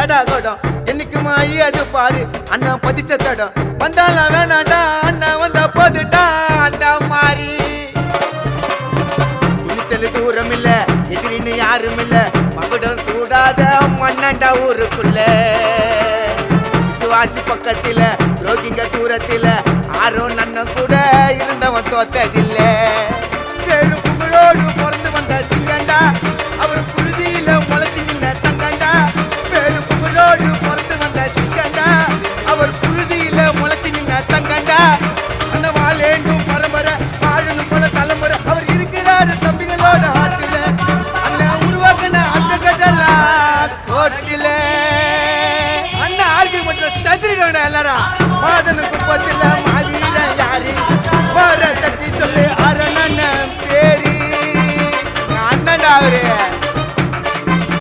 இல்லடா கோடம் என்னைக்குமா அது பாரு அண்ணன் பதிச்ச தடம் வந்தாலும் வேணாண்டா அண்ணன் வந்தா போதுண்டா அந்த மாதிரி துணிச்சல் தூரம் இல்ல எதிரின்னு யாரும் இல்ல மகுடம் சூடாத மண்ணண்டா ஊருக்குள்ள விசுவாசி பக்கத்தில துரோகிங்க தூரத்தில ஆரும் நன்னம் கூட இருந்தவன் தோத்ததில்ல பேரும் புகழோடு பிறந்து வந்த சிங்கண்டா அவர் புழுதியில முளைச்சு நின்ன தங்கண்டா பேரும் புகழோடு பிறந்து வந்த சிங்கண்டா அவர் புழுதியில முளைச்சு நின்ன தங்கண்டா அந்த வாழேண்டும் பரம்பரை வாழணும் போல தலைமுறை அவர் இருக்கிறாரு தம்பிகளோட ஆட்டுல அண்ணன் உருவாக்கின அந்த கட்டலா கோட்டில அண்ணன் ஆர்கி மட்டும் தத்திரிக்கோட எல்லாரும் மாதனுக்கு பத்தில மாவீர யாரு வர தட்டி சொல்லு அரணன் பேரு அண்ணன்டா அவரு